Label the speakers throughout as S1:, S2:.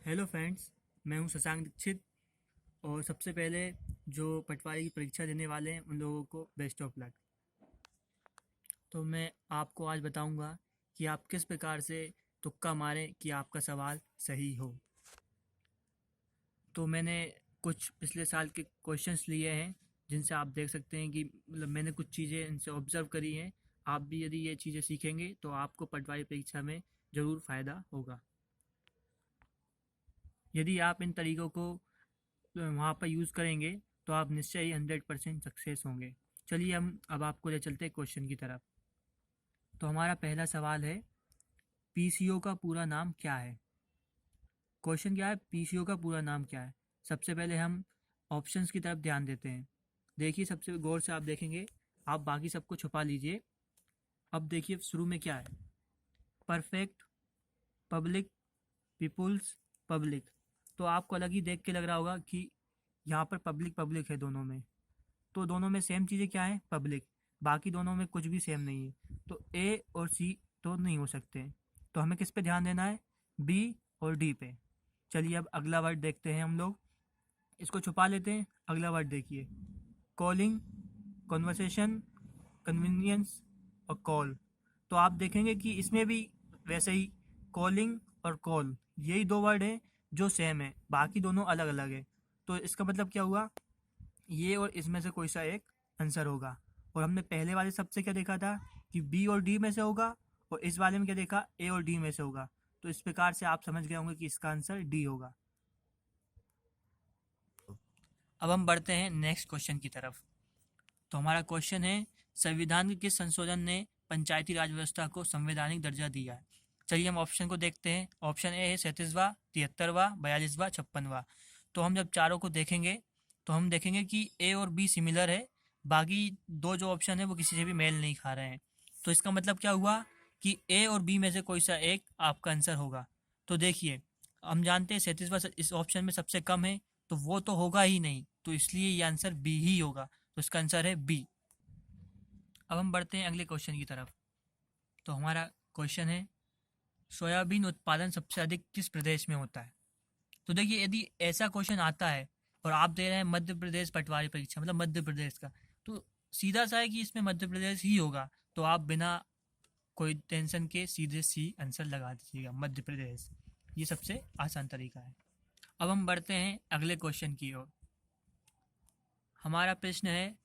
S1: Hello friends, मैं हूं शशांक दीक्षित। और सबसे पहले जो पटवारी की परीक्षा देने वाले हैं उन लोगों को बेस्ट ऑफ लक। तो मैं आपको आज बताऊंगा कि आप किस प्रकार से तुक्का मारें कि आपका सवाल सही हो। तो मैंने कुछ पिछले साल के क्वेश्चंस लिए हैं जिनसे आप देख सकते हैं कि मतलब मैंने कुछ चीज़ें इनसे ऑब्जर्व करी हैं। आप भी यदि ये चीज़ें सीखेंगे तो आपको पटवारी परीक्षा में ज़रूर फ़ायदा होगा। यदि आप इन तरीक़ों को वहाँ पर यूज़ करेंगे तो आप निश्चय ही 100% सक्सेस होंगे। चलिए हम अब आपको ले चलते हैं क्वेश्चन की तरफ। तो हमारा पहला सवाल है, पीसीओ का पूरा नाम क्या है। क्वेश्चन क्या है, पीसीओ का पूरा नाम क्या है। सबसे पहले हम ऑप्शंस की तरफ ध्यान देते हैं। देखिए, सबसे गौर से आप देखेंगे, आप बाकी सबको छुपा लीजिए। अब देखिए शुरू में क्या है, परफेक्ट, पब्लिक, पीपुल्स, पब्लिक। तो आपको अलग ही देख के लग रहा होगा कि यहाँ पर पब्लिक पब्लिक है दोनों में। तो दोनों में सेम चीज़ें क्या है, पब्लिक। बाकी दोनों में कुछ भी सेम नहीं है। तो ए और सी तो नहीं हो सकते। तो हमें किस पे ध्यान देना है, बी और डी पे। चलिए अब अगला वर्ड देखते हैं हम लोग। इसको छुपा लेते हैं। अगला वर्ड देखिए, कॉलिंग, कॉन्वर्सेशन, कन्वीनियंस और कॉल। तो आप देखेंगे कि इसमें भी वैसे ही कॉलिंग और कॉल, यही दो वर्ड हैं जो सेम है, बाकी दोनों अलग अलग है। तो इसका मतलब क्या हुआ, ये और इसमें से कोई सा एक आंसर होगा। और हमने पहले वाले सबसे क्या देखा था कि बी और डी में से होगा, और इस वाले में क्या देखा, ए और डी में से होगा। तो इस प्रकार से आप समझ गए होंगे कि इसका आंसर डी होगा। अब हम बढ़ते हैं नेक्स्ट क्वेश्चन की तरफ। तो हमारा क्वेश्चन है, संविधान के किस संशोधन ने पंचायती राज व्यवस्था को संवैधानिक दर्जा दिया है। चलिए हम ऑप्शन को देखते हैं। ऑप्शन ए है 37वां, 73वां, 42वां, 56वां। तो हम जब चारों को देखेंगे तो हम देखेंगे कि ए और बी सिमिलर है, बाकी दो जो ऑप्शन है वो किसी से भी मेल नहीं खा रहे हैं। तो इसका मतलब क्या हुआ कि ए और बी में से कोई सा एक आपका आंसर होगा। तो देखिए, हम जानते हैं 37वां इस ऑप्शन में सबसे कम है, तो वो तो होगा ही नहीं, तो इसलिए ये आंसर बी ही होगा। तो इसका आंसर है बी। अब हम बढ़ते हैं अगले क्वेश्चन की तरफ। तो हमारा क्वेश्चन है, सोयाबीन उत्पादन सबसे अधिक किस प्रदेश में होता है। तो देखिए, यदि ऐसा क्वेश्चन आता है और आप दे रहे हैं मध्य प्रदेश पटवारी परीक्षा, मतलब मध्य प्रदेश का, तो सीधा सा है कि इसमें मध्य प्रदेश ही होगा। तो आप बिना कोई टेंशन के सीधे सी आंसर लगा दीजिएगा, मध्य प्रदेश। ये सबसे आसान तरीका है। अब हम बढ़ते हैं अगले क्वेश्चन की ओर। हमारा प्रश्न है,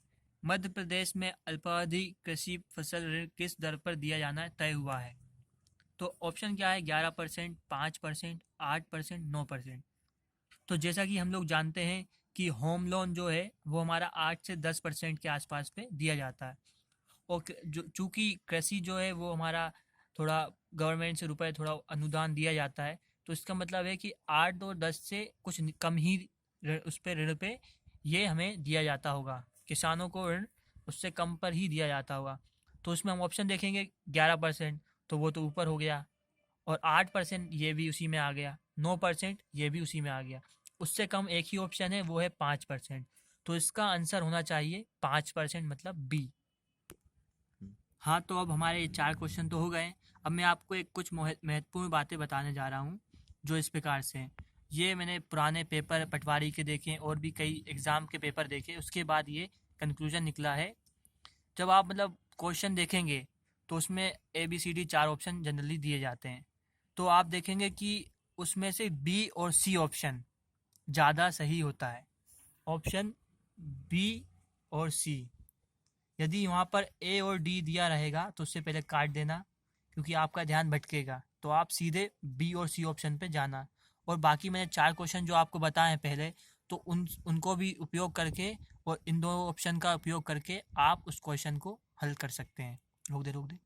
S1: मध्य प्रदेश में अल्पावधि कृषि फसल ऋण किस दर पर दिया जाना तय हुआ है। तो ऑप्शन क्या है, 11%, 5%, 8%, 9%। तो जैसा कि हम लोग जानते हैं कि होम लोन जो है वो हमारा 8 से 10% के आसपास पे दिया जाता है। और जो चूँकि कृषि जो है वो हमारा थोड़ा गवर्नमेंट से रुपए थोड़ा अनुदान दिया जाता है, तो इसका मतलब है कि 8 और 10 से कुछ कम ही उस पे ऋण पे ये हमें दिया जाता होगा। किसानों को ऋण उससे कम पर ही दिया जाता होगा। तो उसमें हम ऑप्शन देखेंगे, 11%, तो वो तो ऊपर हो गया। और 8% ये भी उसी में आ गया, 9% ये भी उसी में आ गया। उससे कम एक ही ऑप्शन है, वो है 5%। तो इसका आंसर होना चाहिए 5%, मतलब बी। हाँ, तो अब हमारे ये 4 क्वेश्चन तो हो गए। अब मैं आपको एक कुछ महत्वपूर्ण बातें बताने जा रहा हूँ जो इस प्रकार से हैं। ये मैंने पुराने पेपर पटवारी के देखे और भी कई एग्ज़ाम के पेपर देखे, उसके बाद ये कंक्लूजन निकला है। जब आप मतलब क्वेश्चन देखेंगे तो उसमें A B C D 4 option generally दिए जाते हैं। तो आप देखेंगे कि उसमें से बी और सी ऑप्शन ज़्यादा सही होता है। ऑप्शन बी और सी। यदि वहाँ पर ए और डी दिया रहेगा तो उससे पहले काट देना, क्योंकि आपका ध्यान भटकेगा। तो आप सीधे बी और सी ऑप्शन पे जाना। और बाकी मैंने 4 क्वेश्चन जो आपको बताए हैं पहले, तो उनको भी उपयोग करके और इन दो ऑप्शन का उपयोग करके आप उस क्वेश्चन को हल कर सकते हैं। रोक दे रोक दे।